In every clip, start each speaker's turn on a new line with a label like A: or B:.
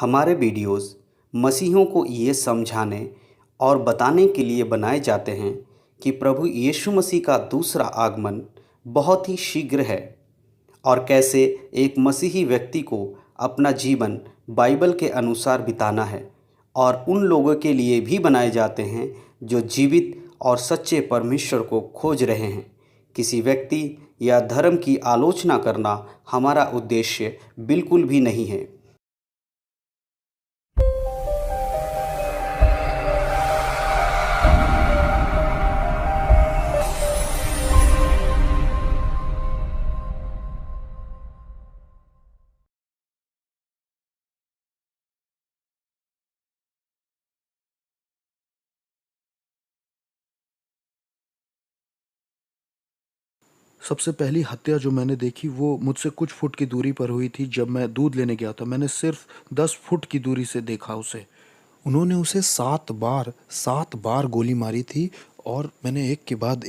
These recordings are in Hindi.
A: हमारे वीडियोस मसीहियों को ये समझाने और बताने के लिए बनाए जाते हैं कि प्रभु यीशु मसीह का दूसरा आगमन बहुत ही शीघ्र है और कैसे एक मसीही व्यक्ति को अपना जीवन बाइबल के अनुसार बिताना है। और उन लोगों के लिए भी बनाए जाते हैं जो जीवित और सच्चे परमेश्वर को खोज रहे हैं। किसी व्यक्ति या धर्म की आलोचना करना हमारा उद्देश्य बिल्कुल भी नहीं है।
B: सबसे पहली हत्या जो मैंने देखी वो मुझसे कुछ फुट की दूरी पर हुई थी। जब मैं दूध लेने गया था मैंने सिर्फ 10 फुट की दूरी से देखा उसे। उन्होंने उसे 7 बार गोली मारी थी और मैंने एक के बाद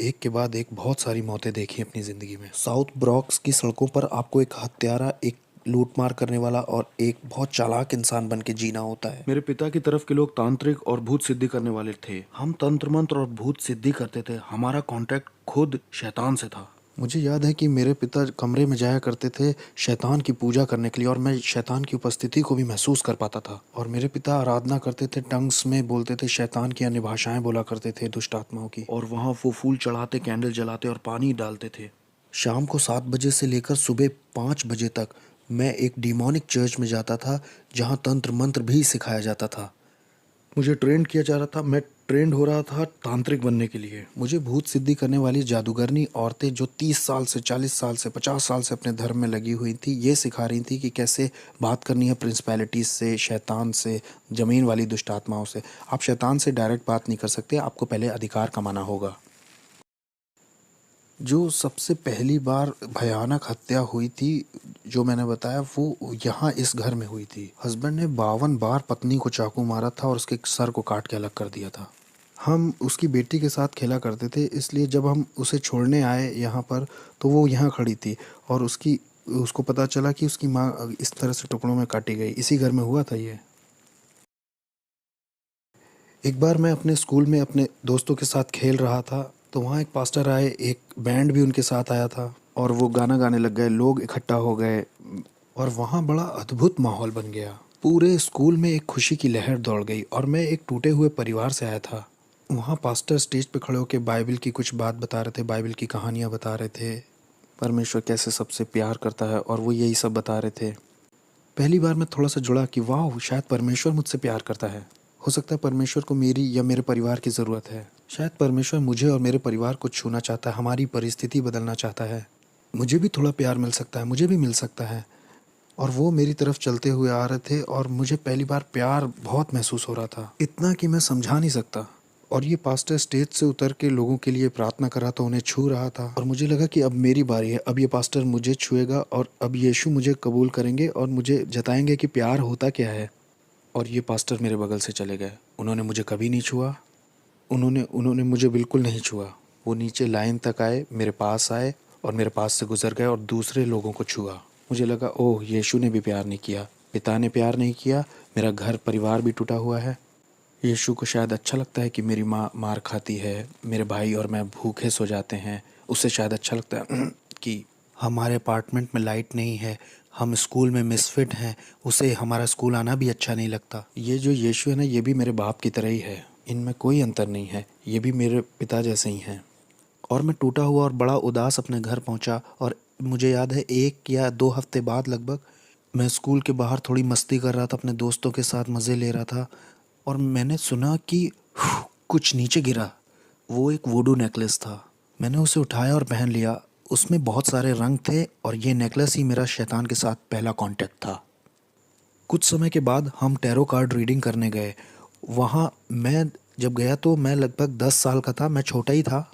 B: एक बहुत सारी मौतें देखी अपनी ज़िंदगी में। साउथ ब्रॉक्स की सड़कों पर आपको एक हत्यारा, एक लूटमार करने वाला और एक बहुत चालाक इंसान बन के जीना होता है। मेरे पिता की तरफ के लोग तांत्रिक और भूत सिद्धि करने वाले थे। हम तंत्र मंत्र और भूत सिद्धि करते थे। हमारा कांटेक्ट खुद शैतान से था। मुझे याद है कि मेरे पिता कमरे में जाया करते थे शैतान की पूजा करने के लिए और मैं शैतान की उपस्थिति को भी महसूस कर पाता था। और मेरे पिता आराधना करते थे, टंग्स में बोलते थे, शैतान की अन्य भाषाएं बोला करते थे, दुष्ट आत्माओं की। और वहाँ वो फूल चढ़ाते, कैंडल जलाते और पानी डालते थे। शाम को 7 बजे से लेकर सुबह 5 बजे तक मैं एक डिमोनिक चर्च में जाता था जहाँ तंत्र मंत्र भी सिखाया जाता था। मुझे ट्रेंड किया जा रहा था, मैं ट्रेंड हो रहा था तांत्रिक बनने के लिए। मुझे भूत सिद्धि करने वाली जादूगरनी औरतें जो 30 साल से, 40 साल से, 50 साल से अपने धर्म में लगी हुई थी, ये सिखा रही थी कि कैसे बात करनी है प्रिंसिपैलिटीज से, शैतान से, ज़मीन वाली दुष्ट आत्माओं से। आप शैतान से डायरेक्ट बात नहीं कर सकते, आपको पहले अधिकार कमाना होगा। जो सबसे पहली बार भयानक हत्या हुई थी जो मैंने बताया वो यहाँ इस घर में हुई थी। हस्बैंड ने 52 बार पत्नी को चाकू मारा था और उसके सर को काट के अलग कर दिया था। हम उसकी बेटी के साथ खेला करते थे, इसलिए जब हम उसे छोड़ने आए यहाँ पर तो वो यहाँ खड़ी थी और उसको पता चला कि उसकी माँ इस तरह से टुकड़ों में काटी गई। इसी घर में हुआ था ये। एक बार मैं अपने स्कूल में अपने दोस्तों के साथ खेल रहा था तो वहाँ एक पास्टर आए, एक बैंड भी उनके साथ आया था और वो गाना गाने लग गए। लोग इकट्ठा हो गए और वहाँ बड़ा अद्भुत माहौल बन गया। पूरे स्कूल में एक खुशी की लहर दौड़ गई और मैं एक टूटे हुए परिवार से आया था। वहाँ पास्टर स्टेज पे खड़े होकर बाइबल की कुछ बात बता रहे थे, बाइबल की कहानियाँ बता रहे थे, परमेश्वर कैसे सबसे प्यार करता है और वो यही सब बता रहे थे। पहली बार मैं थोड़ा सा जुड़ा कि वाह, शायद परमेश्वर मुझसे प्यार करता है। हो सकता है परमेश्वर को मेरी या मेरे परिवार की ज़रूरत है। शायद परमेश्वर मुझे और मेरे परिवार को छूना चाहता है, हमारी परिस्थिति बदलना चाहता है। मुझे भी थोड़ा प्यार मिल सकता है, मुझे भी मिल सकता है। और वो मेरी तरफ चलते हुए आ रहे थे और मुझे पहली बार प्यार बहुत महसूस हो रहा था, इतना कि मैं समझा नहीं सकता। और ये पास्टर स्टेज से उतर के लोगों के लिए प्रार्थना कर रहा था, उन्हें छू रहा था और मुझे लगा कि अब मेरी बारी है। अब ये पास्टर मुझे छुएगा और अब यीशु मुझे कबूल करेंगे और मुझे जताएंगे कि प्यार होता क्या है। और ये पास्टर मेरे बगल से चले गए। उन्होंने मुझे कभी नहीं छुआ, उन्होंने मुझे बिल्कुल नहीं छुआ। वो नीचे लाइन तक आए, मेरे पास आए और मेरे पास से गुजर गए और दूसरे लोगों को छुआ। मुझे लगा ओह, यीशु ने भी प्यार नहीं किया, पिता ने प्यार नहीं किया, मेरा घर परिवार भी टूटा हुआ है। यीशु को शायद अच्छा लगता है कि मेरी माँ मार खाती है, मेरे भाई और मैं भूखे सो जाते हैं। उसे शायद अच्छा लगता है कि हमारे अपार्टमेंट में लाइट नहीं है, हम स्कूल में मिसफिट हैं, उसे हमारा स्कूल आना भी अच्छा नहीं लगता। ये जो यीशु है ना, ये भी मेरे बाप की तरह ही है, इनमें कोई अंतर नहीं है, ये भी मेरे पिता जैसे ही हैं। और मैं टूटा हुआ और बड़ा उदास अपने घर पहुंचा और मुझे याद है 1 या 2 हफ्ते बाद लगभग मैं स्कूल के बाहर थोड़ी मस्ती कर रहा था, अपने दोस्तों के साथ मज़े ले रहा था और मैंने सुना कि कुछ नीचे गिरा। वो एक वुडू नेकलेस था। मैंने उसे उठाया और पहन लिया। उसमें बहुत सारे रंग थे और ये नेकलेस ही मेरा शैतान के साथ पहला कांटेक्ट था। कुछ समय के बाद हम टैरो कार्ड रीडिंग करने गए। वहाँ मैं जब गया तो मैं लगभग 10 साल का था, मैं छोटा ही था।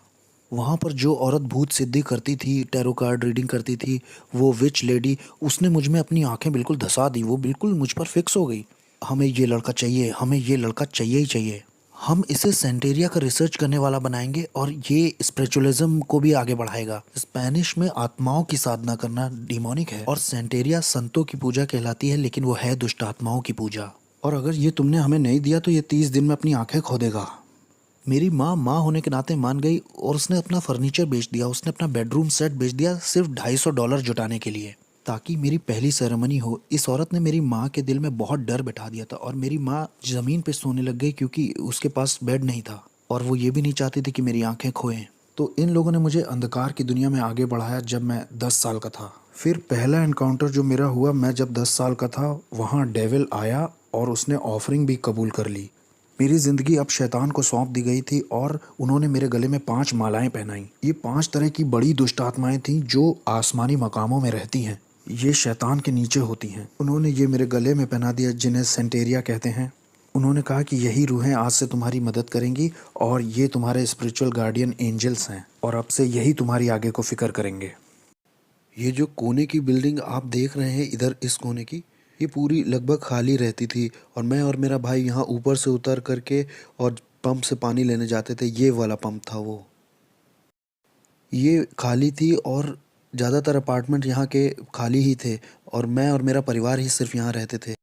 B: वहाँ पर जो औरत भूत सिद्धि करती थी, टैरो कार्ड रीडिंग करती थी, वो विच लेडी, उसने मुझ में अपनी आंखें बिल्कुल धंसा दी। वो बिल्कुल मुझ पर फिक्स हो गई। हमें ये लड़का चाहिए, हमें ये लड़का चाहिए ही चाहिए। हम इसे सेंटेरिया का रिसर्च करने वाला बनाएंगे और ये स्पिरिचुअलिज्म को भी आगे बढ़ाएगा। स्पेनिश में आत्माओं की साधना करना डिमोनिक है और सेंटेरिया संतों की पूजा कहलाती है, लेकिन वो है दुष्ट आत्माओं की पूजा। और अगर ये तुमने हमें नहीं दिया तो ये 30 दिन में अपनी आंखें खो देगा। मेरी माँ माँ होने के नाते मान गई और उसने अपना फर्नीचर बेच दिया, उसने अपना बेडरूम सेट बेच दिया सिर्फ $250 जुटाने के लिए, ताकि मेरी पहली सेरेमनी हो। इस औरत ने मेरी माँ के दिल में बहुत डर बैठा दिया था और मेरी माँ ज़मीन पे सोने लग गई क्योंकि उसके पास बेड नहीं था और वो ये भी नहीं चाहती थी कि मेरी आंखें खोएं। तो इन लोगों ने मुझे अंधकार की दुनिया में आगे बढ़ाया जब मैं 10 साल का था। फिर पहला एनकाउंटर जो मेरा हुआ, मैं जब 10 साल का था, वहाँ डेविल आया और उसने ऑफरिंग भी कबूल कर ली। मेरी ज़िंदगी अब शैतान को सौंप दी गई थी और उन्होंने मेरे गले में 5 मालाएं पहनाई। ये 5 तरह की बड़ी दुष्ट आत्माएं थीं जो आसमानी मकामों में रहती हैं। ये शैतान के नीचे होती हैं। उन्होंने ये मेरे गले में पहना दिया, जिन्हें सेंटेरिया कहते हैं। उन्होंने कहा कि यही रूहें आज से तुम्हारी मदद करेंगी और ये तुम्हारे स्पिरिचुअल गार्डियन एंजल्स हैं और अब से यही तुम्हारी आगे को फिक्र करेंगे। ये जो कोने की बिल्डिंग आप देख रहे हैं इधर, इस कोने की, ये पूरी लगभग खाली रहती थी और मैं और मेरा भाई यहाँ ऊपर से उतर करके और पंप से पानी लेने जाते थे। ये वाला पंप था वो। ये खाली थी और ज़्यादातर अपार्टमेंट यहाँ के खाली ही थे और मैं और मेरा परिवार ही सिर्फ यहाँ रहते थे।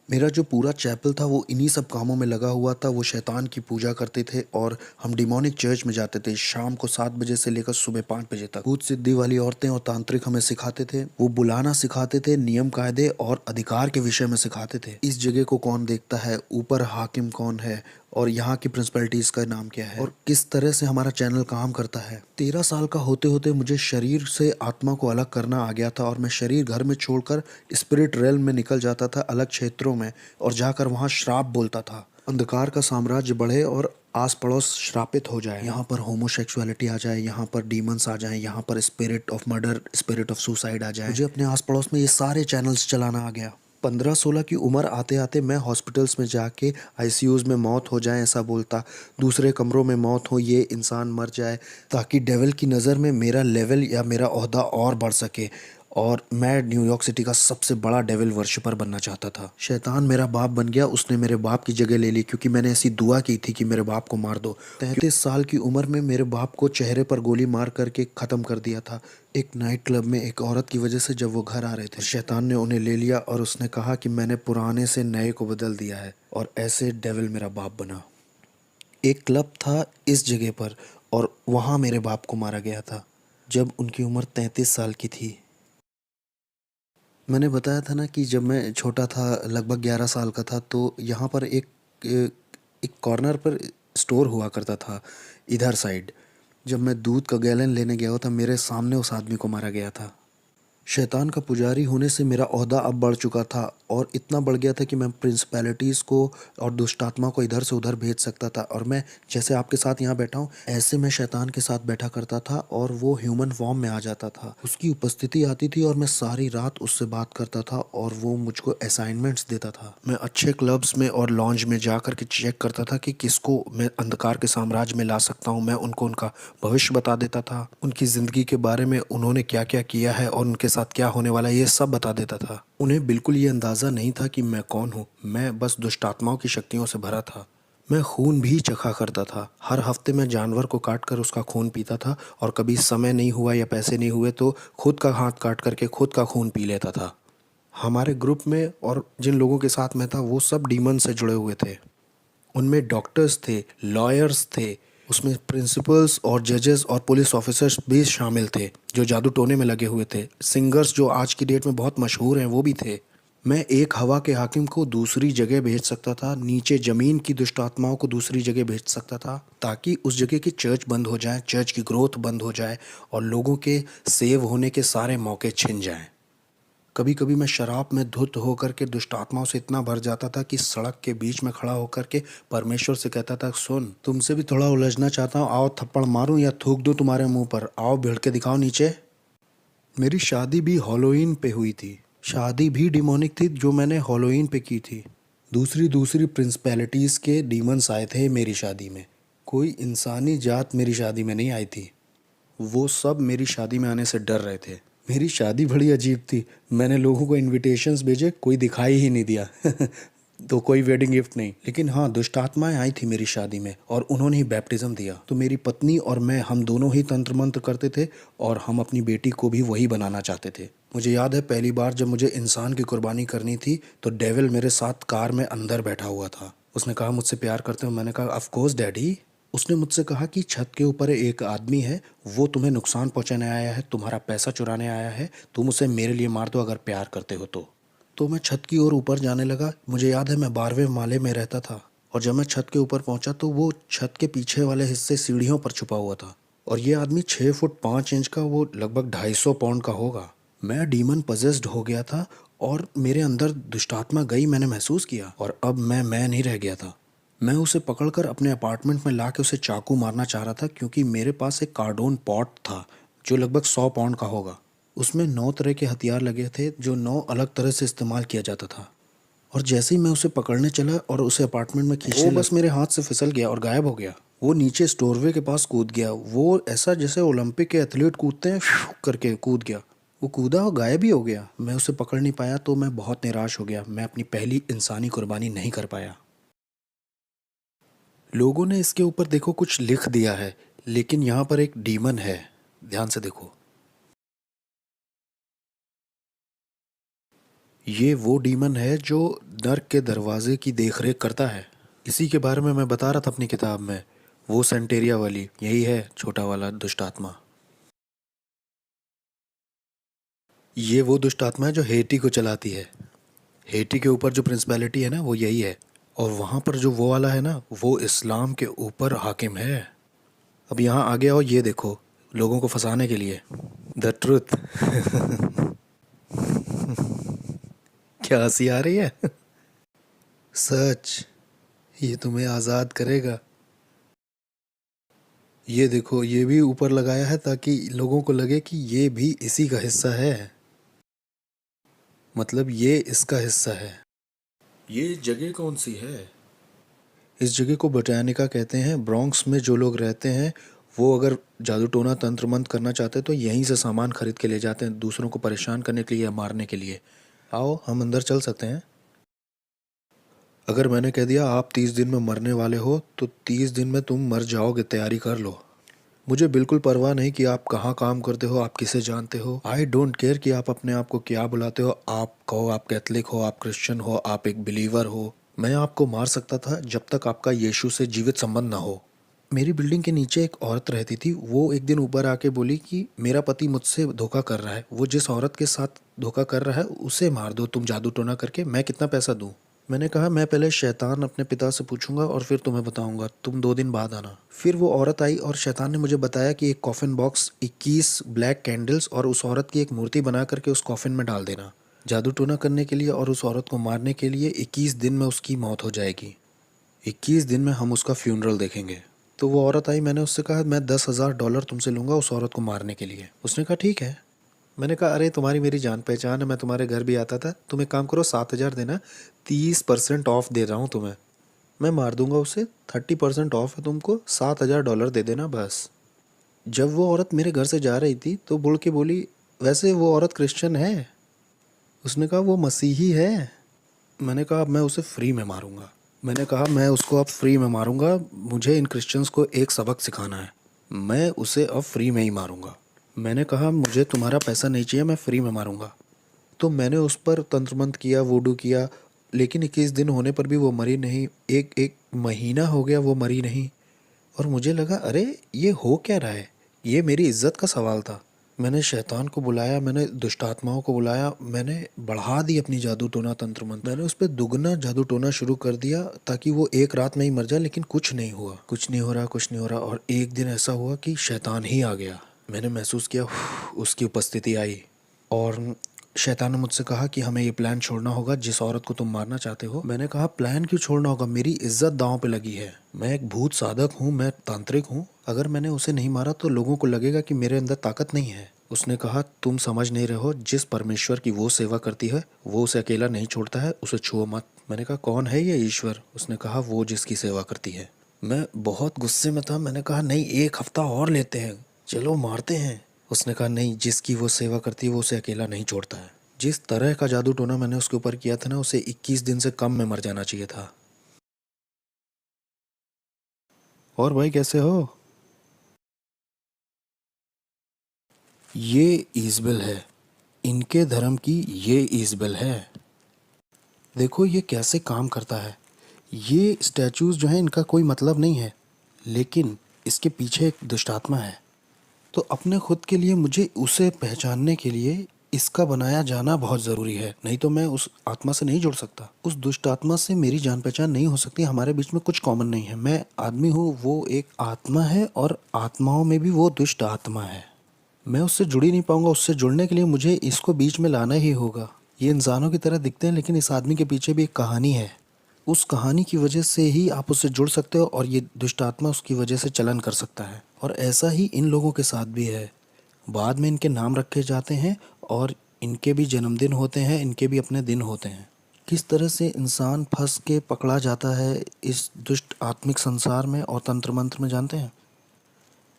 B: मेरा जो पूरा चैपल था वो इन्हीं सब कामों में लगा हुआ था। वो शैतान की पूजा करते थे और हम डिमोनिक चर्च में जाते थे शाम को 7 बजे से लेकर सुबह 5 बजे तक। भूत सिद्धि वाली औरतें और तांत्रिक हमें सिखाते थे। वो बुलाना सिखाते थे, नियम कायदे और अधिकार के विषय में सिखाते थे। इस जगह को कौन देखता है, ऊपर हाकिम कौन है और यहाँ की प्रिंसिपलिटीज का नाम क्या है और किस तरह से हमारा चैनल काम करता है। 13 साल का होते होते मुझे शरीर से आत्मा को अलग करना आ गया था और मैं शरीर घर में छोड़कर स्पिरिट रेल्म में निकल जाता था, अलग क्षेत्रों में, और जाकर वहाँ श्राप बोलता था। अंधकार का साम्राज्य बढ़े और आस पड़ोस श्रापित हो जाए। यहाँ पर होमोसेक्सुअलिटी आ जाए, यहाँ पर डीमंस आ जाए, यहाँ पर spirit of murder, spirit of suicide आ जाए। मुझे अपने आस पड़ोस में ये सारे चैनल्स चलाना आ गया। 15-16 की उम्र आते आते मैं हॉस्पिटल्स में जाके आईसीयूज़ में मौत हो जाए ऐसा बोलता, दूसरे कमरों में मौत हो, ये इंसान मर जाए, ताकि डेविल की नज़र में मेरा लेवल या मेरा ओहदा और बढ़ सके और मैं न्यूयॉर्क सिटी का सबसे बड़ा डेविल वर्शिपर बनना चाहता था। शैतान मेरा बाप बन गया, उसने मेरे बाप की जगह ले ली क्योंकि मैंने ऐसी दुआ की थी कि मेरे बाप को मार दो। 33 साल की उम्र में मेरे बाप को चेहरे पर गोली मार करके ख़त्म कर दिया था एक नाइट क्लब में एक औरत की वजह से। जब वो घर आ रहे थे, शैतान ने उन्हें ले लिया और उसने कहा कि मैंने पुराने से नए को बदल दिया है और ऐसे डेविल मेरा बाप बना। एक क्लब था इस जगह पर और वहाँ मेरे बाप को मारा गया था जब उनकी उम्र 33 साल की थी। मैंने बताया था ना कि जब मैं छोटा था, लगभग 11 साल का था, तो यहाँ पर एक कॉर्नर पर स्टोर हुआ करता था इधर साइड। जब मैं दूध का गैलन लेने गया था, मेरे सामने उस आदमी को मारा गया था। शैतान का पुजारी होने से मेरा ओहदा अब बढ़ चुका था और इतना बढ़ गया था कि मैं प्रिंसिपैलिटीज़ को और दुष्टात्मा को इधर से उधर भेज सकता था। और मैं जैसे आपके साथ यहाँ बैठा हूँ, ऐसे मैं शैतान के साथ बैठा करता था और वो ह्यूमन फॉर्म में आ जाता था। उसकी उपस्थिति आती थी और मैं सारी रात उससे बात करता था और वो मुझको असाइनमेंट्स देता था। मैं अच्छे क्लब्स में और लॉन्ज में जा कर के चेक करता था कि किसको मैं अंधकार के साम्राज्य में ला सकता हूँ। मैं उनको उनका भविष्य बता देता था, उनकी ज़िंदगी के बारे में उन्होंने क्या क्या किया है और उनके साथ क्या होने वाला है, ये सब बता देता था। उन्हें बिल्कुल ये अंदाज़ा नहीं था कि मैं कौन हूँ। मैं बस दुष्टात्माओं की शक्तियों से भरा था। मैं खून भी चखा करता था। हर हफ्ते मैं जानवर को काट कर उसका खून पीता था और कभी समय नहीं हुआ या पैसे नहीं हुए तो खुद का हाथ काट करके खुद का खून पी लेता था। हमारे ग्रुप में और जिन लोगों के साथ मैं था वो सब डीमन से जुड़े हुए थे। उनमें डॉक्टर्स थे, लॉयर्स थे, उसमें प्रिंसिपल्स और जजेस और पुलिस ऑफिसर्स भी शामिल थे जो जादू टोने में लगे हुए थे। सिंगर्स जो आज की डेट में बहुत मशहूर हैं वो भी थे। मैं एक हवा के हाकिम को दूसरी जगह भेज सकता था, नीचे ज़मीन की दुष्ट आत्माओं को दूसरी जगह भेज सकता था ताकि उस जगह की चर्च बंद हो जाए, चर्च की ग्रोथ बंद हो जाए और लोगों के सेव होने के सारे मौके छिन जाएं। कभी कभी मैं शराब में धुत होकर के दुष्ट आत्माओं से इतना भर जाता था कि सड़क के बीच में खड़ा होकर के परमेश्वर से कहता था, सुन, तुमसे भी थोड़ा उलझना चाहता हूँ, आओ थप्पड़ मारूं या थूक दूं तुम्हारे मुंह पर, आओ भिड़ के दिखाओ नीचे। मेरी शादी भी हॉलोवीन पे हुई थी। शादी भी डिमोनिक थी जो मैंने हॉलोवीन पे की थी। दूसरी दूसरी प्रिंसिपैलिटीज़ के डीमंस आए थे मेरी शादी में। कोई इंसानी जात मेरी शादी में नहीं आई थी। वो सब मेरी शादी में आने से डर रहे थे। मेरी शादी बड़ी अजीब थी। मैंने लोगों को इनविटेशंस भेजे, कोई दिखाई ही नहीं दिया। तो कोई वेडिंग गिफ्ट नहीं, लेकिन हाँ दुष्ट आत्माएं आई थी मेरी शादी में और उन्होंने ही बैप्टिज्म दिया। तो मेरी पत्नी और मैं, हम दोनों ही तंत्र मंत्र करते थे और हम अपनी बेटी को भी वही बनाना चाहते थे। मुझे याद है पहली बार जब मुझे इंसान की कुर्बानी करनी थी तो डेविल मेरे साथ कार में अंदर बैठा हुआ था। उसने कहा मुझसे प्यार करते हो? मैंने कहा ऑफ कोर्स डैडी। उसने मुझसे कहा कि छत के ऊपर एक आदमी है, वो तुम्हें नुकसान पहुंचाने आया है, तुम्हारा पैसा चुराने आया है, तुम उसे मेरे लिए मार दो अगर प्यार करते हो तो मैं छत की ओर ऊपर जाने लगा। मुझे याद है मैं 12वें माले में रहता था और जब मैं छत के ऊपर पहुंचा तो वो छत के पीछे वाले हिस्से सीढ़ियों पर छुपा हुआ था और ये आदमी 6 फुट 5 इंच का, वो लगभग 250 पाउंड का होगा। मैं डीमन पजेस्ड हो गया था और मेरे अंदर दुष्टात्मा गई, मैंने महसूस किया और अब मैं नहीं रह गया था। मैं उसे पकड़कर अपने अपार्टमेंट में ला के उसे चाकू मारना चाह रहा था क्योंकि मेरे पास एक कार्डोन पॉट था जो लगभग 100 पाउंड का होगा। उसमें 9 तरह के हथियार लगे थे जो 9 अलग तरह से इस्तेमाल किया जाता था। और जैसे ही मैं उसे पकड़ने चला और उसे अपार्टमेंट में खींचने लगा, बस मेरे हाथ से फिसल गया और गायब हो गया। वो नीचे स्टोरवे के पास कूद गया। वो ऐसा जैसे ओलंपिक के एथलीट कूदते हैं, करके कूद गया। वो कूदा और गायब ही हो गया। मैं उसे पकड़ नहीं पाया तो मैं बहुत निराश हो गया। मैं अपनी पहली इंसानी कुर्बानी नहीं कर पाया। लोगों ने इसके ऊपर देखो कुछ लिख दिया है, लेकिन यहाँ पर एक डीमन है, ध्यान से देखो। ये वो डीमन है जो नर्क के दरवाजे की देखरेख करता है। इसी के बारे में मैं बता रहा था अपनी किताब में। वो सेंटेरिया वाली यही है, छोटा वाला दुष्ट आत्मा। ये वो दुष्ट आत्मा है जो हेटी को चलाती है। हेटी के ऊपर जो प्रिंसिपैलिटी है ना, वो यही है। और वहाँ पर जो वो वाला है ना, वो इस्लाम के ऊपर हाकिम है। अब यहाँ आगे आओ, ये देखो, लोगों को फंसाने के लिए द ट्रुथ। क्या हंसी आ रही है? सच, ये तुम्हें आज़ाद करेगा। ये देखो, ये भी ऊपर लगाया है ताकि लोगों को लगे कि ये भी इसी का हिस्सा है, मतलब ये इसका हिस्सा है। ये जगह कौन सी है? इस जगह को बोटानिका कहते हैं। ब्रॉन्क्स में जो लोग रहते हैं वो अगर जादू टोना तंत्र मंत्र करना चाहते हैं तो यहीं से सामान खरीद के ले जाते हैं, दूसरों को परेशान करने के लिए या मारने के लिए। आओ हम अंदर चल सकते हैं। अगर मैंने कह दिया आप 30 दिन में मरने वाले हो तो 30 दिन में तुम मर जाओगे, तैयारी कर लो। मुझे बिल्कुल परवाह नहीं कि आप कहाँ काम करते हो, आप किसे जानते हो। आई डोंट केयर कि आप अपने आप को क्या बुलाते हो। आप कहो आप कैथलिक हो, आप क्रिश्चियन हो, आप एक बिलीवर हो। मैं आपको मार सकता था जब तक आपका यीशु से जीवित संबंध ना हो। मेरी बिल्डिंग के नीचे एक औरत रहती थी। वो एक दिन ऊपर आके बोली कि मेरा पति मुझसे धोखा कर रहा है, वो जिस औरत के साथ धोखा कर रहा है उसे मार दो तुम जादू टोना करके, मैं कितना पैसा दूं। मैंने कहा मैं पहले शैतान अपने पिता से पूछूंगा और फिर तुम्हें बताऊंगा, तुम 2 दिन बाद आना। फिर वो औरत आई और शैतान ने मुझे बताया कि एक कॉफिन बॉक्स, 21 ब्लैक कैंडल्स और उस औरत की एक मूर्ति बना करके उस कॉफिन में डाल देना, जादू टोना करने के लिए और उस औरत को मारने के लिए। 21 दिन में उसकी मौत हो जाएगी। 21 दिन में हम उसका फ्यूनरल देखेंगे। तो वो औरत आई, मैंने उससे कहा मैं $10,000 तुमसे लूँगा उस औरत को मारने के लिए। उसने कहा ठीक है। मैंने कहा अरे तुम्हारी मेरी जान पहचान है, मैं तुम्हारे घर भी आता था, तुम एक काम करो 7,000 देना, 30% ऑफ दे रहा हूँ तुम्हें, मैं मार दूंगा उसे। 30% ऑफ है तुमको, $7,000 दे देना बस। जब वो औरत मेरे घर से जा रही थी तो बुड़ के बोली वैसे वो औरत क्रिश्चियन है? उसने कहा वो मसीही है। मैंने कहा अब मैं उसे फ्री में मारूंगा। मैंने कहा मैं उसको अब फ्री में मारूंगा, मुझे इन क्रिश्चियंस को एक सबक सिखाना है, मैं उसे अब फ्री में ही मारूंगा। मैंने कहा मुझे तुम्हारा पैसा नहीं चाहिए, मैं फ्री में मारूंगा। तो मैंने उस पर तंत्र मंत्र किया, वूडू किया, लेकिन 21 दिन होने पर भी वो मरी नहीं। एक एक महीना हो गया वो मरी नहीं। और मुझे लगा अरे ये हो क्या रहा है, ये मेरी इज्जत का सवाल था। मैंने शैतान को बुलाया, मैंने दुष्ट आत्माओं को बुलाया, मैंने बढ़ा दी अपनी जादू टोना तंत्र मंत्र, मैंने उस पर दुगना जादू टोना शुरू कर दिया ताकि वो एक रात में ही मर जाए। लेकिन कुछ नहीं हुआ, कुछ नहीं हो रहा, कुछ नहीं हो रहा। और एक दिन ऐसा हुआ कि शैतान ही आ गया। मैंने महसूस किया उसकी उपस्थिति आई और शैतान ने मुझसे कहा कि हमें ये प्लान छोड़ना होगा जिस औरत को तुम मारना चाहते हो। मैंने कहा प्लान क्यों छोड़ना होगा, मेरी इज्जत दांव पे लगी है, मैं एक भूत साधक हूँ, मैं तांत्रिक हूँ, अगर मैंने उसे नहीं मारा तो लोगों को लगेगा कि मेरे अंदर ताकत नहीं है। उसने कहा तुम समझ नहीं रहे हो, जिस परमेश्वर की वो सेवा करती है वो उसे अकेला नहीं छोड़ता है, उसे छुओ मत। मैंने कहा कौन है ये ईश्वर? उसने कहा वो जिसकी सेवा करती है। मैं बहुत गुस्से में था। मैंने कहा नहीं, 1 हफ्ता और लेते हैं, चलो मारते हैं। उसने कहा नहीं, जिसकी वो सेवा करती है वो उसे अकेला नहीं छोड़ता है। जिस तरह का जादू टोना मैंने उसके ऊपर किया था ना, उसे 21 दिन से कम में मर जाना चाहिए था। और भाई कैसे हो? ये ईजबेल है, इनके धर्म की ये ईजबेल है। देखो ये कैसे काम करता है। ये स्टैचूज जो हैं इनका कोई मतलब नहीं है, लेकिन इसके पीछे एक दुष्ट आत्मा है। तो अपने खुद के लिए मुझे उसे पहचानने के लिए इसका बनाया जाना बहुत ज़रूरी है, नहीं तो मैं उस आत्मा से नहीं जुड़ सकता। उस दुष्ट आत्मा से मेरी जान पहचान नहीं हो सकती। हमारे बीच में कुछ कॉमन नहीं है। मैं आदमी हूँ, वो एक आत्मा है, और आत्माओं में भी वो दुष्ट आत्मा है। मैं उससे जुड़ ही नहीं पाऊंगा। उससे जुड़ने के लिए मुझे इसको बीच में लाना ही होगा। ये इंसानों की तरह दिखते हैं, लेकिन इस आदमी के पीछे भी एक कहानी है। उस कहानी की वजह से ही आप उससे जुड़ सकते हो, और ये दुष्ट आत्मा उसकी वजह से चलन कर सकता है। और ऐसा ही इन लोगों के साथ भी है। बाद में इनके नाम रखे जाते हैं, और इनके भी जन्मदिन होते हैं, इनके भी अपने दिन होते हैं। किस तरह से इंसान फंस के पकड़ा जाता है इस दुष्ट आत्मिक संसार में और तंत्र मंत्र में, जानते हैं?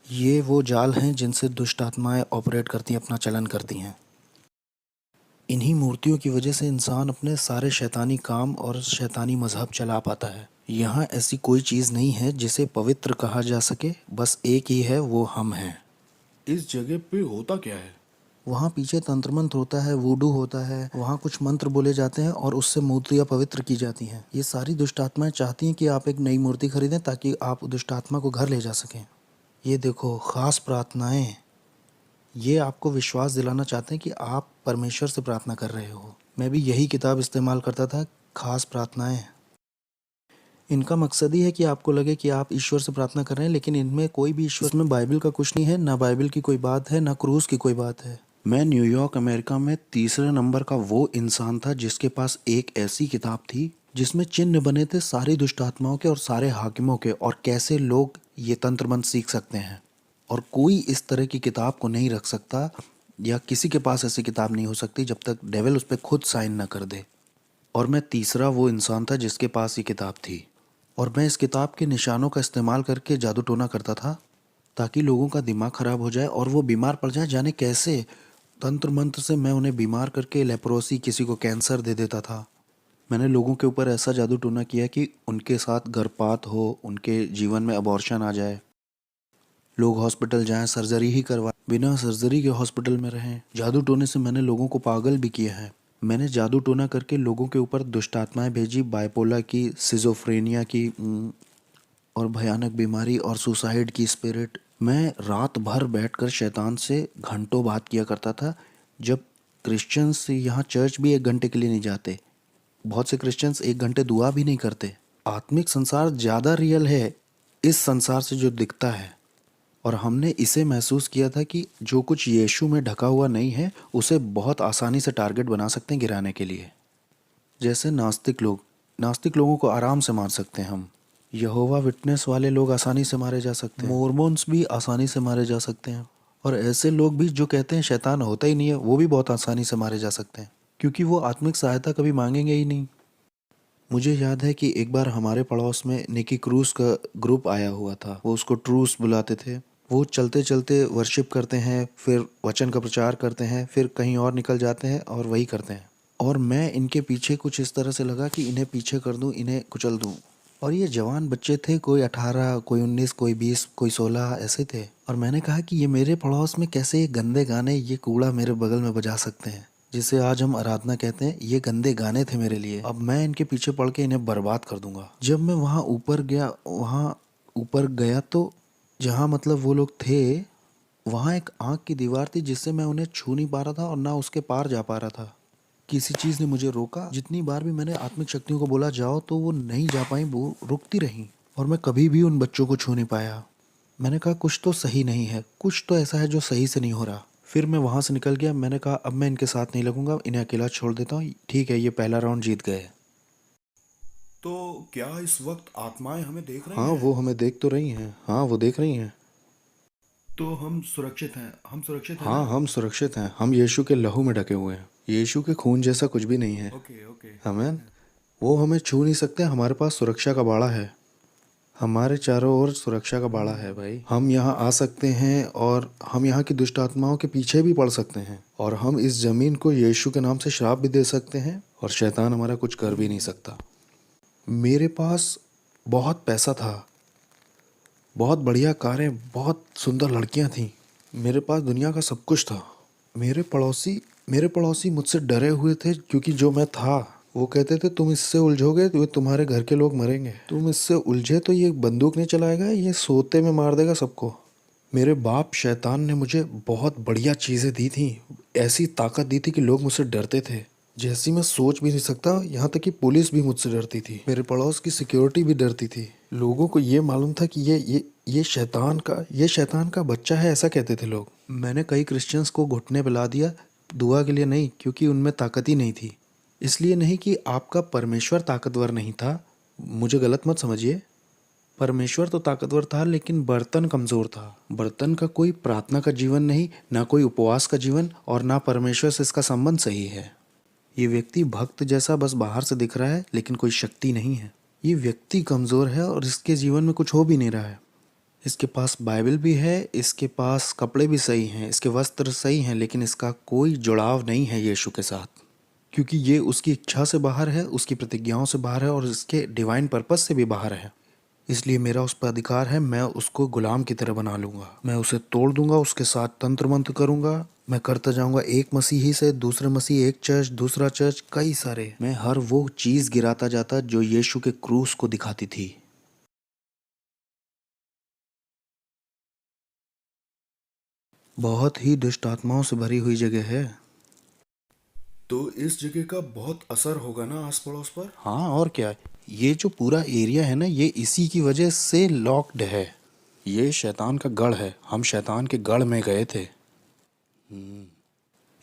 B: ये वो जाल हैं जिनसे दुष्ट आत्माएं ऑपरेट करती हैं, अपना चलन करती हैं। इन्हीं मूर्तियों की वजह से इंसान अपने सारे शैतानी काम और शैतानी मजहब चला पाता है। यहाँ ऐसी कोई चीज़ नहीं है जिसे पवित्र कहा जा सके, बस एक ही है, वो हम हैं।
C: इस जगह पे होता क्या है?
B: वहाँ पीछे तंत्र मंत्र होता है, वूडू होता है। वहाँ कुछ मंत्र बोले जाते हैं और उससे मूर्तियाँ पवित्र की जाती हैं। ये सारी दुष्ट आत्माएं चाहती हैं कि आप एक नई मूर्ति खरीदें ताकि आप दुष्ट आत्मा को घर ले जा सकें। ये देखो, खास प्रार्थनाएं। ये आपको विश्वास दिलाना चाहते हैं कि आप परमेश्वर से प्रार्थना कर रहे हो। मैं भी यही किताब इस्तेमाल करता था, खास प्रार्थनाएं। इनका मकसद ही है कि आपको लगे कि आप ईश्वर से प्रार्थना कर रहे हैं, लेकिन इनमें कोई भी ईश्वर, इसमें बाइबल का कुछ नहीं है, ना बाइबल की कोई बात है, ना क्रूस की कोई बात है। मैं न्यूयॉर्क अमेरिका में तीसरे नंबर का वो इंसान था जिसके पास एक ऐसी किताब थी जिसमें चिन्ह बने थे सारी दुष्ट आत्माओं के और सारे हाकिमों के, और कैसे लोग ये तंत्र मंत्र सीख सकते हैं। और कोई इस तरह की किताब को नहीं रख सकता, या किसी के पास ऐसी किताब नहीं हो सकती जब तक डेविल उस पर खुद साइन ना कर दे। और मैं तीसरा वो इंसान था जिसके पास ये किताब थी। और मैं इस किताब के निशानों का इस्तेमाल करके जादू टोना करता था ताकि लोगों का दिमाग ख़राब हो जाए और वो बीमार पड़ जाए। जाने कैसे तंत्र मंत्र से मैं उन्हें बीमार करके लेप्रोसी, किसी को कैंसर दे देता था। मैंने लोगों के ऊपर ऐसा जादू टोना किया कि उनके साथ गर्भपात हो, उनके जीवन में अबॉर्शन आ जाए, लोग हॉस्पिटल जाएं, सर्जरी ही करवाएं, बिना सर्जरी के हॉस्पिटल में रहें। जादू टोने से मैंने लोगों को पागल भी किया है। मैंने जादू टोना करके लोगों के ऊपर दुष्ट आत्माएं भेजी, बाइपोला की, सिजोफ्रेनिया की, और भयानक बीमारी और सुसाइड की स्पिरिट। मैं रात भर बैठकर शैतान से घंटों बात किया करता था। जब क्रिश्चियंस यहाँ चर्च भी 1 घंटे के लिए नहीं जाते, बहुत से क्रिश्चियंस 1 घंटे दुआ भी नहीं करते। आत्मिक संसार ज़्यादा रियल है इस संसार से जो दिखता है। और हमने इसे महसूस किया था कि जो कुछ यीशु में ढका हुआ नहीं है उसे बहुत आसानी से टारगेट बना सकते हैं गिराने के लिए। जैसे नास्तिक लोगों को आराम से मार सकते हैं हम। यहोवा विटनेस वाले लोग आसानी से मारे जा सकते हैं। मोर्मोन्स भी आसानी से मारे जा सकते हैं। और ऐसे लोग भी जो कहते हैं शैतान होता ही नहीं है, वो भी बहुत आसानी से मारे जा सकते हैं, क्योंकि वो आत्मिक सहायता कभी मांगेंगे ही नहीं। मुझे याद है कि एक बार हमारे पड़ोस में निकी क्रूस का ग्रुप आया हुआ था। वो उसको ट्रूस बुलाते थे। वो चलते चलते वर्शिप करते हैं, फिर वचन का प्रचार करते हैं, फिर कहीं और निकल जाते हैं और वही करते हैं। और मैं इनके पीछे कुछ इस तरह से लगा कि इन्हें पीछे कर दूं, इन्हें कुचल दूं। और ये जवान बच्चे थे, कोई 18, कोई 19, कोई 20, कोई 16 ऐसे थे। और मैंने कहा कि ये मेरे पड़ोस में कैसे ये गंदे गाने, ये कूड़ा मेरे बगल में बजा सकते हैं, जिसे आज हम आराधना कहते हैं। ये गंदे गाने थे मेरे लिए। अब मैं इनके पीछे पड़ के इन्हें बर्बाद कर दूंगा। जब मैं वहाँ ऊपर गया तो जहाँ मतलब वो लोग थे, वहाँ एक आँख की दीवार थी जिससे मैं उन्हें छू नहीं पा रहा था और ना उसके पार जा पा रहा था। किसी चीज़ ने मुझे रोका। जितनी बार भी मैंने आत्मिक शक्तियों को बोला जाओ, तो वो नहीं जा पाई, वो रुकती रहीं। और मैं कभी भी उन बच्चों को छू नहीं पाया। मैंने कहा कुछ तो सही नहीं है, कुछ तो ऐसा है जो सही से नहीं हो रहा। फिर मैं वहाँ से निकल गया। मैंने कहा अब मैं इनके साथ नहीं लगूंगा, इन्हें अकेला छोड़ देता हूँ। ठीक है, ये पहला राउंड जीत गए।
C: तो क्या इस वक्त आत्माएं हमें देख रही
B: हाँ,
C: हैं?
B: वो हमें देख तो रही हैं। हाँ, वो देख रही हैं।
C: तो हम सुरक्षित हैं, हम सुरक्षित हैं
B: हाँ,
C: ना?
B: हम सुरक्षित हैं। हम यीशु के लहू में ढके हुए हैं। यीशु के खून जैसा कुछ भी नहीं है।
C: Okay okay.
B: आमीन। वो हमें छू नहीं सकते, हमारे पास सुरक्षा का बाड़ा है। हमारे चारों ओर सुरक्षा का बाड़ा है भाई। हम यहाँ आ सकते हैं और हम यहाँ की दुष्ट आत्माओं के पीछे भी पड़ सकते हैं, और हम इस जमीन को यीशु के नाम से श्राप भी दे सकते हैं, और शैतान हमारा कुछ कर भी नहीं सकता। मेरे पास बहुत पैसा था, बहुत बढ़िया कारें, बहुत सुंदर लड़कियाँ थीं। मेरे पास दुनिया का सब कुछ था। मेरे पड़ोसी मुझसे डरे हुए थे, क्योंकि जो मैं था वो कहते थे तुम इससे उलझोगे तो तुम्हारे घर के लोग मरेंगे, तुम इससे उलझे तो ये बंदूक नहीं चलाएगा, ये सोते में मार देगा सबको। मेरे बाप शैतान ने मुझे बहुत बढ़िया चीज़ें दी थी, ऐसी ताकत दी थी कि लोग मुझसे डरते थे, जैसी मैं सोच भी नहीं सकता। यहाँ तक कि पुलिस भी मुझसे डरती थी, मेरे पड़ोस की सिक्योरिटी भी डरती थी। लोगों को ये मालूम था कि ये शैतान का बच्चा है, ऐसा कहते थे लोग। मैंने कई क्रिश्चियंस को घुटने पिला दिया, दुआ के लिए नहीं, क्योंकि उनमें ताकत ही नहीं थी। इसलिए नहीं कि आपका परमेश्वर ताकतवर नहीं था, मुझे गलत मत समझिए। परमेश्वर तो ताकतवर था, लेकिन बर्तन कमज़ोर था। बर्तन का कोई प्रार्थना का जीवन नहीं, ना कोई उपवास का जीवन, और ना परमेश्वर से इसका संबंध सही है। ये व्यक्ति भक्त जैसा बस बाहर से दिख रहा है, लेकिन कोई शक्ति नहीं है। ये व्यक्ति कमज़ोर है और इसके जीवन में कुछ हो भी नहीं रहा है। इसके पास बाइबल भी है, इसके पास कपड़े भी सही हैं, इसके वस्त्र सही हैं, लेकिन इसका कोई जुड़ाव नहीं है यीशु के साथ, क्योंकि ये उसकी इच्छा से बाहर है, उसकी प्रतिज्ञाओं से बाहर है, और इसके डिवाइन पर्पस से भी बाहर है। इसलिए मेरा उस पर अधिकार है, मैं उसको गुलाम की तरह बना लूँगा, मैं उसे तोड़ दूंगा, उसके साथ तंत्र मंत्र करूँगा। मैं करता जाऊँगा एक मसीही से दूसरे मसीह, एक चर्च दूसरा चर्च, कई सारे। मैं हर वो चीज़ गिराता जाता जो यीशु के क्रूस को दिखाती थी। बहुत ही दुष्ट आत्माओं से भरी हुई जगह है।
C: तो इस जगह का बहुत असर होगा ना आस पड़ोस पर।
B: हाँ, और क्या। ये जो पूरा एरिया है ना, ये इसी की वजह से लॉक्ड है। ये शैतान का गढ़ है, हम शैतान के गढ़ में गए थे।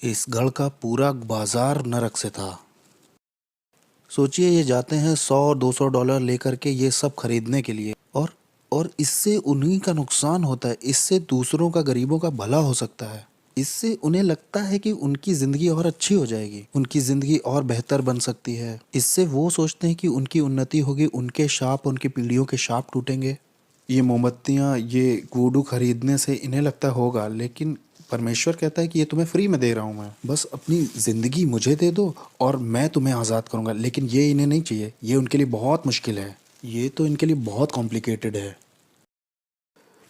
B: इस गढ़ का पूरा बाजार नरक से था। सोचिए, ये जाते हैं $100-200 लेकर के ये सब खरीदने के लिए, और इससे उन्हीं का नुकसान होता है, इससे दूसरों का, गरीबों का भला हो सकता है। इससे उन्हें लगता है कि उनकी ज़िंदगी और अच्छी हो जाएगी, उनकी ज़िंदगी और बेहतर बन सकती है। इससे वो सोचते हैं कि उनकी उन्नति होगी, उनके शाप, उनकी पीढ़ियों के शाप टूटेंगे। ये मोमबत्तियाँ, ये वुडू खरीदने से इन्हें लगता होगा, लेकिन परमेश्वर कहता है कि ये तुम्हें फ्री में दे रहा हूँ मैं, बस अपनी ज़िंदगी मुझे दे दो और मैं तुम्हें आज़ाद करूँगा। लेकिन ये इन्हें नहीं चाहिए, ये उनके लिए बहुत मुश्किल है, ये तो इनके लिए बहुत कॉम्प्लिकेटेड है।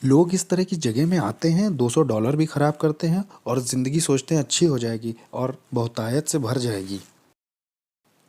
B: लोग इस तरह की जगह में आते हैं, $200 भी ख़राब करते हैं, और ज़िंदगी सोचते हैं अच्छी हो जाएगी और बहुतायत से भर जाएगी।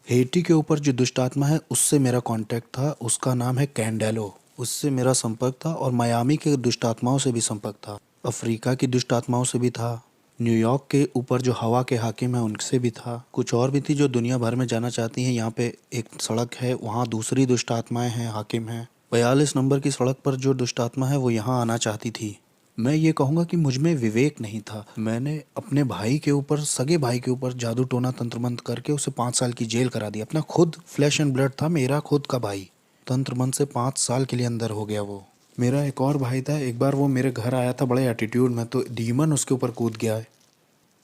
B: हेटी के ऊपर जो दुष्ट आत्मा है, उससे मेरा कांटेक्ट था, उसका नाम है कैंडेलो, उससे मेरा संपर्क था, और मायामी के दुष्ट आत्माओं से भी संपर्क था, अफ्रीका की दुष्ट आत्माओं से भी था, न्यूयॉर्क के ऊपर जो हवा के हाकिम है उनसे भी था, कुछ और भी थी जो दुनिया भर में जाना चाहती हैं। यहाँ पे एक सड़क है, वहाँ दूसरी दुष्ट आत्माएं हैं, हाकिम हैं। 42 नंबर की सड़क पर जो दुष्ट आत्मा है वो यहाँ आना चाहती थी। मैं ये कहूँगा कि मुझ में विवेक नहीं था। मैंने अपने भाई के ऊपर, सगे भाई के ऊपर जादू टोना तंत्र मंत्र करके उसे 5 साल की जेल करा दी। अपना खुद फ्लैश एंड ब्लड था, मेरा खुद का भाई, तंत्र मंत्र से 5 साल के लिए अंदर हो गया वो। मेरा एक और भाई था, एक बार वो मेरे घर आया था बड़े एटीट्यूड में, तो डीमन उसके ऊपर कूद गया है।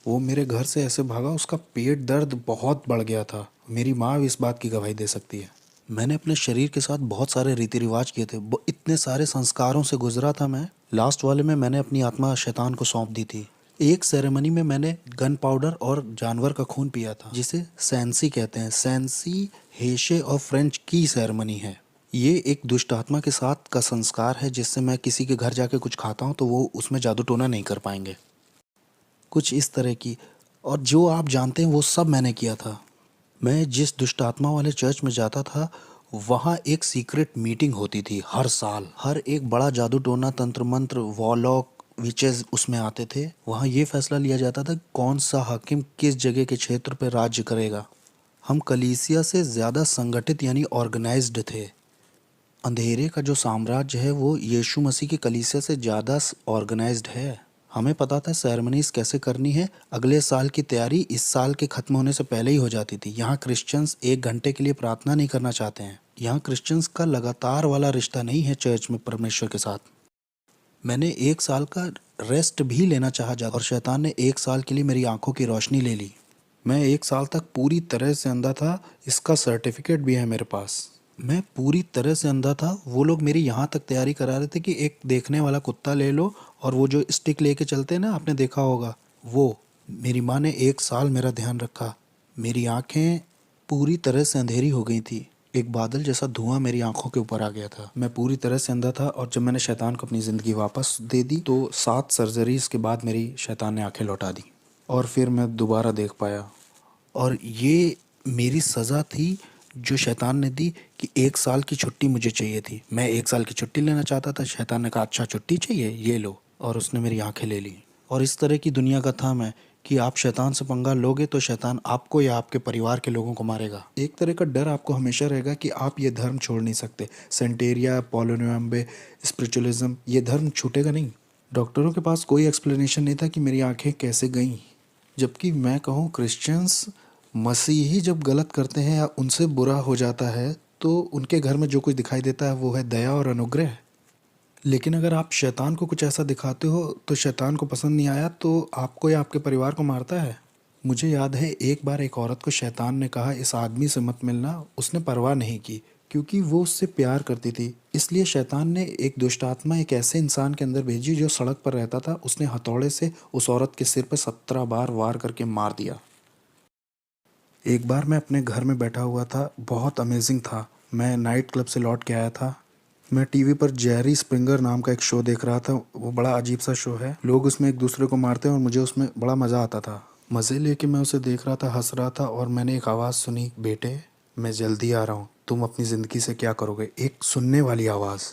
B: वो मेरे घर से ऐसे भागा, उसका पेट दर्द बहुत बढ़ गया था। मेरी माँ भी इस बात की गवाही दे सकती है। मैंने अपने शरीर के साथ बहुत सारे रीति रिवाज किए थे, इतने सारे संस्कारों से गुजरा था मैं। लास्ट वाले में मैंने अपनी आत्मा शैतान को सौंप दी थी। एक सेरेमनी में मैंने गन पाउडर और जानवर का खून पिया था, जिसे सैंसी कहते हैं। सैंसी हेशे और फ्रेंच की सेरेमनी है। ये एक दुष्ट आत्मा के साथ का संस्कार है, जिससे मैं किसी के घर जाके कुछ खाता हूँ तो वो उसमें जादू टोना नहीं कर पाएंगे, कुछ इस तरह की। और जो आप जानते हैं वो सब मैंने किया था। मैं जिस दुष्ट आत्मा वाले चर्च में जाता था, वहाँ एक सीक्रेट मीटिंग होती थी हर साल। हर एक बड़ा जादू टोना, तंत्र मंत्र, वॉलॉक, विचेस उसमें आते थे। वहाँ ये फैसला लिया जाता था कौन सा हाकिम किस जगह के क्षेत्र पर राज्य करेगा। हम कलीसिया से ज़्यादा संगठित यानी ऑर्गेनाइज्ड थे। अंधेरे का जो साम्राज्य है वो यीशु मसीह की कलीसिया से ज़्यादा ऑर्गेनाइज्ड है। हमें पता था सेरेमनीज कैसे करनी है। अगले साल की तैयारी इस साल के ख़त्म होने से पहले ही हो जाती थी। यहाँ क्रिश्चियंस 1 घंटे के लिए प्रार्थना नहीं करना चाहते हैं। यहाँ क्रिश्चियंस का लगातार वाला रिश्ता नहीं है चर्च में परमेश्वर के साथ। मैंने 1 साल का रेस्ट भी लेना चाहा, और शैतान ने 1 साल के लिए मेरी आंखों की रोशनी ले ली। मैं 1 साल तक पूरी तरह से अंधा था, इसका सर्टिफिकेट भी है मेरे पास। मैं पूरी तरह से अंधा था। वो लोग मेरी यहाँ तक तैयारी करा रहे थे कि एक देखने वाला कुत्ता ले लो और वो जो स्टिक लेके चलते हैं ना, आपने देखा होगा वो। मेरी माँ ने 1 साल मेरा ध्यान रखा। मेरी आंखें पूरी तरह से अंधेरी हो गई थी। एक बादल जैसा धुआं मेरी आंखों के ऊपर आ गया था। मैं पूरी तरह से अंधा था और जब मैंने शैतान को अपनी ज़िंदगी वापस दे दी तो 7 सर्जरीज के बाद मेरी शैतान ने आंखें लौटा दी और फिर मैं दोबारा देख पाया। और ये मेरी सज़ा थी जो शैतान ने दी कि 1 साल की छुट्टी मुझे चाहिए थी। मैं 1 साल की छुट्टी लेना चाहता था। शैतान ने कहा अच्छा छुट्टी चाहिए, ये लो, और उसने मेरी आंखें ले ली। और इस तरह की दुनिया का था मैं कि आप शैतान से पंगा लोगे तो शैतान आपको या आपके परिवार के लोगों को मारेगा। एक तरह का डर आपको हमेशा रहेगा कि आप ये धर्म छोड़ नहीं सकते। सेंटेरिया, पोलोनियम्बे, स्पिरिचुअलिज्म, ये धर्म छूटेगा नहीं। डॉक्टरों के पास कोई एक्सप्लेनेशन नहीं था कि मेरी आंखें कैसे गईं। जबकि मैं कहूँ क्रिश्चियंस, मसीही जब गलत करते हैं या उनसे बुरा हो जाता है तो उनके घर में जो कुछ दिखाई देता है वो है दया और अनुग्रह। लेकिन अगर आप शैतान को कुछ ऐसा दिखाते हो तो शैतान को पसंद नहीं आया तो आपको या आपके परिवार को मारता है। मुझे याद है एक बार एक औरत को शैतान ने कहा इस आदमी से मत मिलना। उसने परवाह नहीं की क्योंकि वो उससे प्यार करती थी। इसलिए शैतान ने एक दुष्ट आत्मा एक ऐसे इंसान के अंदर भेजी जो सड़क पर रहता था। उसने हथौड़े से उस औरत के सिर पर 17 बार वार करके मार दिया। एक बार मैं अपने घर में बैठा हुआ था, बहुत अमेजिंग था। मैं नाइट क्लब से लौट के आया था। मैं टीवी पर जेरी स्प्रिंगर नाम का एक शो देख रहा था। वो बड़ा अजीब सा शो है। लोग उसमें एक दूसरे को मारते हैं और मुझे उसमें बड़ा मज़ा आता था। मज़े लेके मैं उसे देख रहा था, हंस रहा था और मैंने एक आवाज़ सुनी, बेटे मैं जल्दी आ रहा हूँ, तुम अपनी ज़िंदगी से क्या करोगे। एक सुनने वाली आवाज़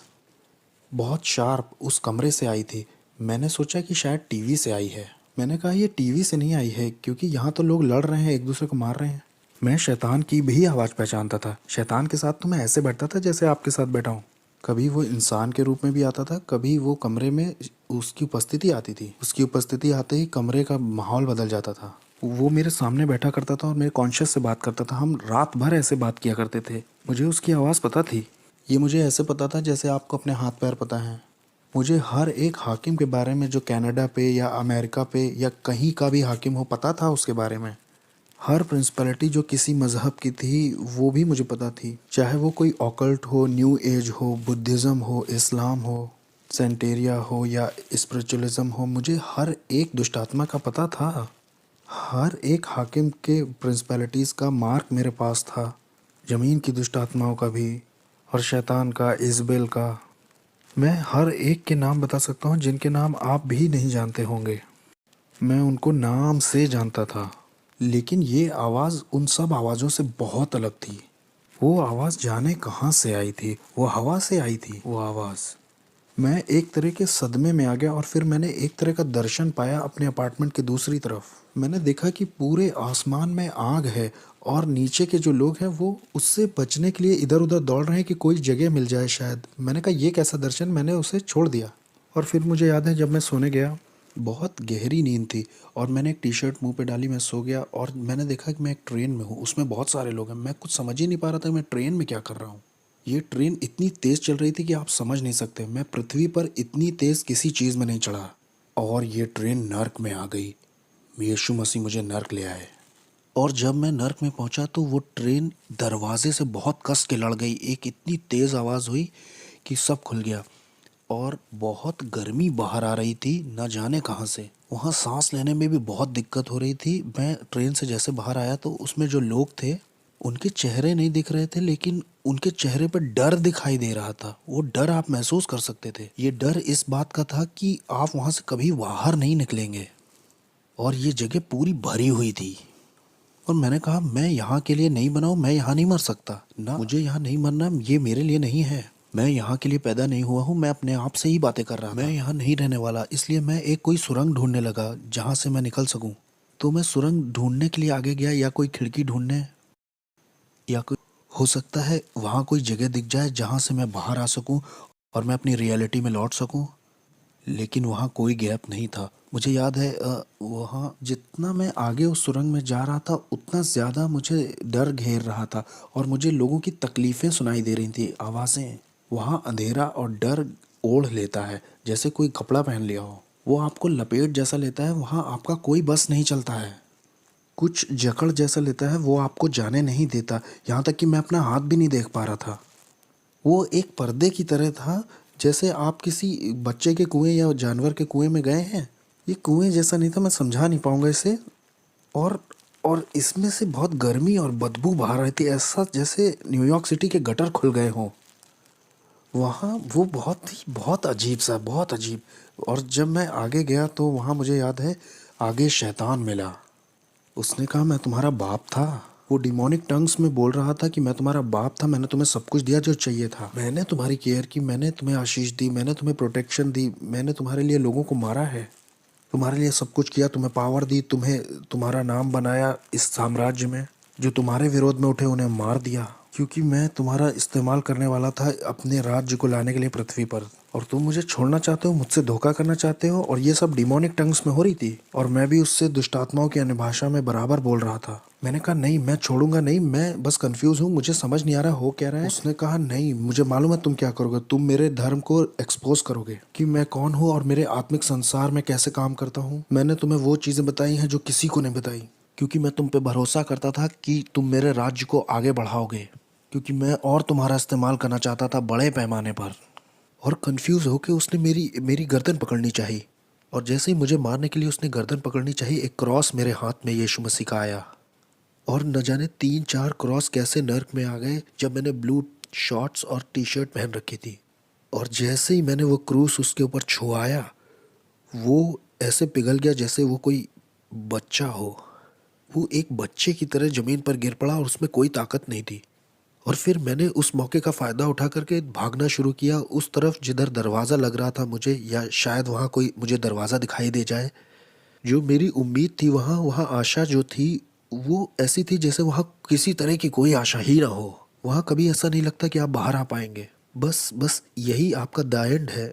B: बहुत शार्प उस कमरे से आई थी। मैंने सोचा कि शायद टीवी से आई है। मैंने कहा ये टीवी से नहीं आई है क्योंकि यहाँ तो लोग लड़ रहे हैं, एक दूसरे को मार रहे हैं। मैं शैतान की भी आवाज़ पहचानता था। शैतान के साथ तो मैं ऐसे बैठता था जैसे आपके साथ बैठा हूँ। कभी वो इंसान के रूप में भी आता था, कभी वो कमरे में उसकी उपस्थिति आती थी। उसकी उपस्थिति आते ही कमरे का माहौल बदल जाता था। वो मेरे सामने बैठा करता था और मेरे कॉन्शियस से बात करता था। हम रात भर ऐसे बात किया करते थे। मुझे उसकी आवाज़ पता थी। ये मुझे ऐसे पता था जैसे आपको अपने हाथ पैर पता है। मुझे हर एक हाकिम के बारे में जो कनाडा पे या अमेरिका पे या कहीं का भी हाकिम हो पता था उसके बारे में। हर प्रिंसिपैलिटी जो किसी मज़हब की थी वो भी मुझे पता थी। चाहे वो कोई ऑकल्ट हो, न्यू एज हो, बुद्धिज़्म हो, इस्लाम हो, सेंटेरिया हो या स्पिरिचुअलिज्म हो, मुझे हर एक दुष्ट आत्मा का पता था। हर एक हाकिम के प्रिंसिपैलिटीज़ का मार्क मेरे पास था। ज़मीन की दुष्ट आत्माओं का भी और शैतान का, इज़बेल का। मैं हर एक के नाम बता सकता हूँ जिनके नाम आप भी नहीं जानते होंगे। मैं उनको नाम से जानता था। लेकिन ये आवाज़ उन सब आवाज़ों से बहुत अलग थी। वो आवाज़ जाने कहाँ से आई थी। वो हवा से आई थी वो आवाज़। मैं एक तरह के सदमे में आ गया और फिर मैंने एक तरह का दर्शन पाया अपने अपार्टमेंट के दूसरी तरफ। मैंने देखा कि पूरे आसमान में आग है और नीचे के जो लोग हैं वो उससे बचने के लिए इधर उधर दौड़ रहे हैं कि कोई जगह मिल जाए शायद। मैंने कहा ये कैसा दर्शन, मैंने उसे छोड़ दिया। और फिर मुझे याद है जब मैं सोने गया, बहुत गहरी नींद थी और मैंने एक टी शर्ट मुंह पे डाली, मैं सो गया और मैंने देखा कि मैं एक ट्रेन में हूँ। उसमें बहुत सारे लोग हैं। मैं कुछ समझ ही नहीं पा रहा था कि मैं ट्रेन में क्या कर रहा हूँ। ये ट्रेन इतनी तेज़ चल रही थी कि आप समझ नहीं सकते। मैं पृथ्वी पर इतनी तेज़ किसी चीज़ में नहीं चढ़ा। और ये ट्रेन नर्क में आ गई। यीशु मसीह मुझे नर्क ले आए। और जब मैं नर्क में पहुंचा तो वो ट्रेन दरवाजे से बहुत कस के लड़ गई। एक इतनी तेज़ आवाज़ हुई कि सब खुल गया और बहुत गर्मी बाहर आ रही थी, न जाने कहाँ से। वहाँ सांस लेने में भी बहुत दिक्कत हो रही थी। मैं ट्रेन से जैसे बाहर आया तो उसमें जो लोग थे उनके चेहरे नहीं दिख रहे थे, लेकिन उनके चेहरे पर डर दिखाई दे रहा था। वो डर आप महसूस कर सकते थे। ये डर इस बात का था कि आप वहाँ से कभी बाहर नहीं निकलेंगे। और ये जगह पूरी भरी हुई थी। और मैंने कहा मैं यहाँ के लिए नहीं बना हूँ, मैं यहाँ नहीं मर सकता ना, मुझे यहाँ नहीं मरना, ये मेरे लिए नहीं है। मैं यहाँ के लिए पैदा नहीं हुआ हूँ। मैं अपने आप से ही बातें कर रहा था। मैं यहाँ नहीं रहने वाला। इसलिए मैं एक कोई सुरंग ढूंढने लगा जहाँ से मैं निकल सकूँ। तो मैं सुरंग ढूंढने के लिए आगे गया, या कोई खिड़की ढूंढने, या कोई, हो सकता है वहाँ कोई जगह दिख जाए जहाँ से मैं बाहर आ सकूँ और मैं अपनी रियलिटी में लौट सकूँ। लेकिन वहाँ कोई गैप नहीं था। मुझे याद है वहाँ जितना मैं आगे उस सुरंग में जा रहा था उतना ज़्यादा मुझे डर घेर रहा था और मुझे लोगों की तकलीफ़ें सुनाई दे रही थी, आवाज़ें। वहाँ अंधेरा और डर ओढ़ लेता है जैसे कोई कपड़ा पहन लिया हो। वो आपको लपेट जैसा लेता है। वहाँ आपका कोई बस नहीं चलता है। कुछ जकड़ जैसा लेता है, वो आपको जाने नहीं देता। यहाँ तक कि मैं अपना हाथ भी नहीं देख पा रहा था। वो एक पर्दे की तरह था, जैसे आप किसी बच्चे के कुएं या जानवर के कुएं में गए हैं। ये कुएं जैसा नहीं था, मैं समझा नहीं पाऊंगा इसे। और और इसमें से बहुत गर्मी और बदबू बाहर रही थी, ऐसा जैसे न्यूयॉर्क सिटी के गटर खुल गए हों। वहाँ वो बहुत अजीब सा, बहुत अजीब। और जब मैं आगे गया तो वहाँ मुझे याद है, आगे शैतान मिला। उसने कहा मैं तुम्हारा बाप था। वो डिमोनिक टंग्स में बोल रहा था कि मैं तुम्हारा बाप था, मैंने तुम्हें सब कुछ दिया जो चाहिए था, मैंने तुम्हारी केयर की, मैंने तुम्हें आशीष दी, मैंने तुम्हें प्रोटेक्शन दी, मैंने तुम्हारे लिए लोगों को मारा है, तुम्हारे लिए सब कुछ किया, तुम्हें पावर दी, तुम्हें तुम्हारा नाम बनाया इस साम्राज्य में। जो तुम्हारे विरोध में उठे उन्हें मार दिया, क्योंकि मैं तुम्हारा इस्तेमाल करने वाला था अपने राज्य को लाने के लिए पृथ्वी पर। और तुम मुझे छोड़ना चाहते हो, मुझसे धोखा करना चाहते हो। और ये सब डिमोनिक टंग्स में हो रही थी, और मैं भी उससे दुष्ट आत्माओं की अन्य भाषा में बराबर बोल रहा था। मैंने कहा नहीं, मैं छोड़ूंगा नहीं, मैं बस कंफ्यूज हूँ, मुझे समझ नहीं आ रहा हो क्या रहा है। उसने कहा नहीं, मुझे मालूम है तुम क्या करोगे, तुम मेरे धर्म को एक्सपोज करोगे कि मैं कौन हूँ और मेरे आत्मिक संसार में कैसे काम करता हूँ। मैंने तुम्हें वो चीज़ें बताई हैं जो किसी को नहीं बताई, क्योंकि मैं तुम पे भरोसा करता था कि तुम मेरे राज्य को आगे बढ़ाओगे, क्योंकि मैं और तुम्हारा इस्तेमाल करना चाहता था बड़े पैमाने पर। और कंफ्यूज होकर उसने मेरी मेरी गर्दन पकड़नी चाहिए। और जैसे ही मुझे मारने के लिए उसने गर्दन पकड़नी चाहिए, एक क्रॉस मेरे हाथ में यीशु मसीह का आया। और न जाने 3-4 क्रॉस कैसे नर्क में आ गए जब मैंने ब्लू शॉर्ट्स और टी शर्ट पहन रखी थी। और जैसे ही मैंने वो क्रूस उसके ऊपर छुआया, वो ऐसे पिघल गया जैसे वो कोई बच्चा हो। वो एक बच्चे की तरह ज़मीन पर गिर पड़ा और उसमें कोई ताकत नहीं थी। और फिर मैंने उस मौके का फ़ायदा उठा करके भागना शुरू किया उस तरफ जिधर दरवाज़ा लग रहा था मुझे, या शायद वहाँ कोई मुझे दरवाज़ा दिखाई दे जाए। जो मेरी उम्मीद थी, वहाँ वहाँ आशा जो थी वो ऐसी थी जैसे वहाँ किसी तरह की कोई आशा ही ना हो। वहाँ कभी ऐसा नहीं लगता कि आप बाहर आ पाएंगे। बस बस यही आपका द एंड है।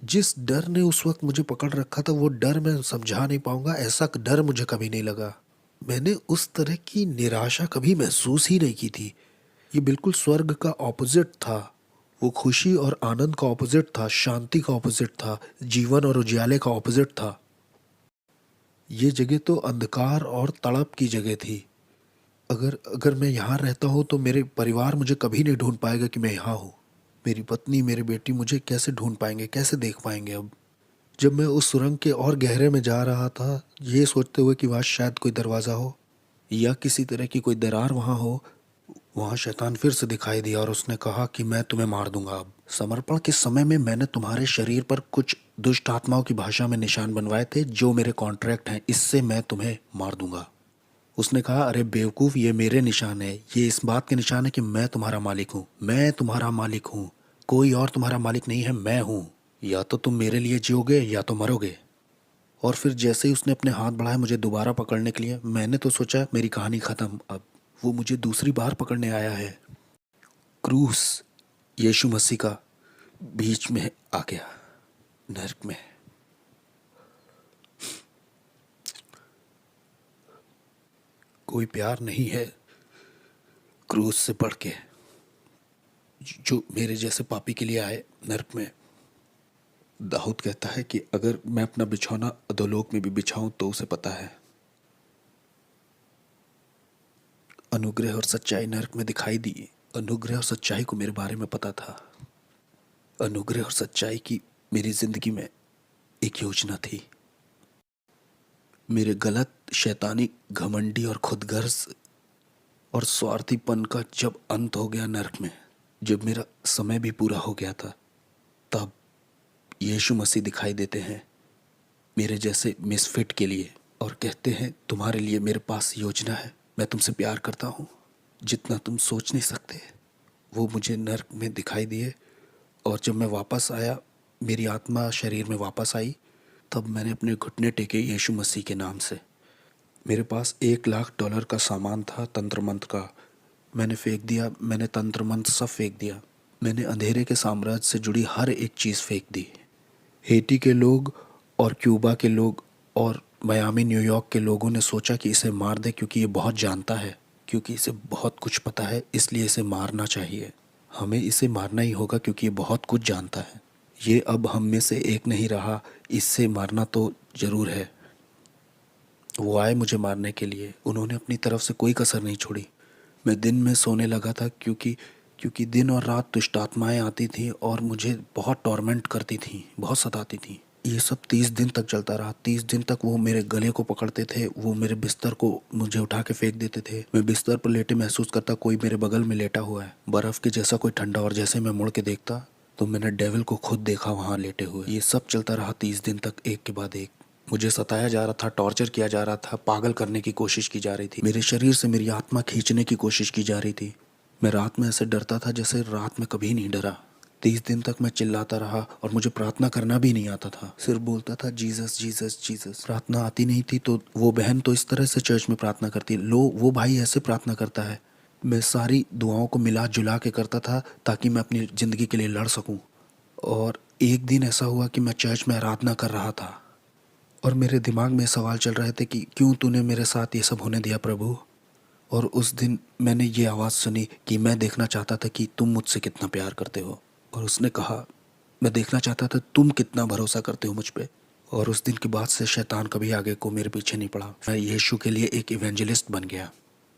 B: जिस डर ने उस वक्त मुझे पकड़ रखा था, वो डर मैं समझा नहीं पाऊंगा, ऐसा डर मुझे कभी नहीं लगा। मैंने उस तरह की निराशा कभी महसूस ही नहीं की थी। ये बिल्कुल स्वर्ग का ऑपोजिट था। वो खुशी और आनंद का ऑपोजिट था, शांति का ऑपोजिट था, जीवन और उजियाले का ऑपोजिट था। ये जगह तो अंधकार और तड़प की जगह थी। अगर अगर मैं यहाँ रहता हूँ तो मेरे परिवार मुझे कभी नहीं ढूंढ पाएगा कि मैं यहाँ हूँ। मेरी पत्नी, मेरी बेटी मुझे कैसे ढूंढ पाएंगे, कैसे देख पाएंगे अब। जब मैं उस सुरंग के और गहरे में जा रहा था, ये सोचते हुए कि वहाँ शायद कोई दरवाज़ा हो या किसी तरह की कोई दरार वहाँ हो, वहाँ शैतान फिर से दिखाई दिया और उसने कहा कि मैं तुम्हें मार दूंगा अब। समर्पण के समय में मैंने तुम्हारे शरीर पर कुछ दुष्ट आत्माओं की भाषा में निशान बनवाए थे जो मेरे कॉन्ट्रैक्ट हैं, इससे मैं तुम्हें मार दूंगा। उसने कहा अरे बेवकूफ़, ये मेरे निशान है, ये इस बात के निशान है कि मैं तुम्हारा मालिक हूँ, मैं तुम्हारा मालिक हूँ, कोई और तुम्हारा मालिक नहीं है, मैं हूँ। या तो तुम मेरे लिए जियोगे या तो मरोगे। और फिर जैसे ही उसने अपने हाथ बढ़ाए मुझे दोबारा पकड़ने के लिए, मैंने तो सोचा मेरी कहानी ख़त्म अब। वो मुझे दूसरी बार पकड़ने आया है। क्रूस यीशु मसीह का बीच में आ गया, नर्क में। कोई प्यार नहीं है क्रूस से बढ़ के, जो मेरे जैसे पापी के लिए आए नर्क में। दाऊद कहता है कि अगर मैं अपना बिछौना अधोलोक में भी बिछाऊं तो उसे पता है। अनुग्रह और सच्चाई नर्क में दिखाई दी। अनुग्रह और सच्चाई को मेरे बारे में पता था। अनुग्रह और सच्चाई की मेरी जिंदगी में एक योजना थी। मेरे गलत, शैतानी, घमंडी और खुदगर्ज और स्वार्थीपन का जब अंत हो गया नर्क में, जब मेरा समय भी पूरा हो गया था, तब यीशु मसीह दिखाई देते हैं मेरे जैसे मिसफिट के लिए और कहते हैं तुम्हारे लिए मेरे पास योजना है, मैं तुमसे प्यार करता हूँ जितना तुम सोच नहीं सकते। वो मुझे नर्क में दिखाई दिए और जब मैं वापस आया, मेरी आत्मा शरीर में वापस आई, तब मैंने अपने घुटने टेके यीशु मसीह के नाम से। मेरे पास $1,00,000 का सामान था तंत्र मंत्र का, मैंने फेंक दिया। मैंने तंत्र मंत्र सब फेंक दिया। मैंने अंधेरे के साम्राज्य से जुड़ी हर एक चीज़ फेंक दी। हेटी के लोग और क्यूबा के लोग और मियामी, न्यूयॉर्क के लोगों ने सोचा कि इसे मार दे क्योंकि ये बहुत जानता है, क्योंकि इसे बहुत कुछ पता है, इसलिए इसे मारना चाहिए। हमें इसे मारना ही होगा क्योंकि ये बहुत कुछ जानता है। ये अब हम में से एक नहीं रहा, इससे मारना तो ज़रूर है। वो आए मुझे मारने के लिए, उन्होंने अपनी तरफ से कोई कसर नहीं छोड़ी। मैं दिन में सोने लगा था क्योंकि क्योंकि दिन और रात दुष्ट आत्माएं आती थी और मुझे बहुत टॉर्मेंट करती थी, बहुत सताती थी। ये सब 30 दिन तक चलता रहा। 30 दिन तक वो मेरे गले को पकड़ते थे, वो मेरे बिस्तर को मुझे उठा के फेंक देते थे। मैं बिस्तर पर लेटे महसूस करता कोई मेरे बगल में लेटा हुआ है, बर्फ़ के जैसा कोई ठंडा। और जैसे मैं मुड़ के देखता तो मैंने डेविल को खुद देखा वहाँ लेटे हुए। ये सब चलता रहा 30 दिन तक, एक के बाद एक। मुझे सताया जा रहा था, टॉर्चर किया जा रहा था, पागल करने की कोशिश की जा रही थी। मेरे शरीर से मेरी आत्मा खींचने की कोशिश की जा रही थी। मैं रात में ऐसे डरता था जैसे रात में कभी नहीं डरा। 30 दिन तक मैं चिल्लाता रहा और मुझे प्रार्थना करना भी नहीं आता था। सिर्फ बोलता था जीसस जीसस जीसस। प्रार्थना आती नहीं थी तो वो बहन तो इस तरह से चर्च में प्रार्थना करती, लो वो भाई ऐसे प्रार्थना करता है। मैं सारी दुआओं को मिला जुला के करता था ताकि मैं अपनी ज़िंदगी के लिए लड़ सकूं। और एक दिन ऐसा हुआ कि मैं चर्च में आराधना कर रहा था और मेरे दिमाग में सवाल चल रहे थे कि क्यों तूने मेरे साथ ये सब होने दिया प्रभु। और उस दिन मैंने ये आवाज़ सुनी कि मैं देखना चाहता था कि तुम मुझसे कितना प्यार करते हो। और उसने कहा मैं देखना चाहता था तुम कितना भरोसा करते हो मुझ पे। और उस दिन के बाद से शैतान कभी आगे को मेरे पीछे नहीं पड़ा। मैं यीशु के लिए एक इवेंजलिस्ट बन गया।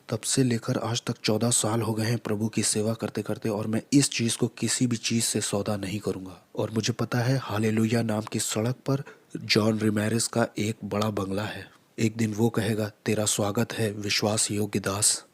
B: तब से लेकर आज तक 14 साल हो गए हैं प्रभु की सेवा करते करते, और मैं इस चीज़ को किसी भी चीज़ से सौदा नहीं करूँगा। और मुझे पता है हालेलुया नाम की सड़क पर जॉन रिमेरेस का एक बड़ा बंगला है। एक दिन वो कहेगा तेरा स्वागत है विश्वास योग्य दास।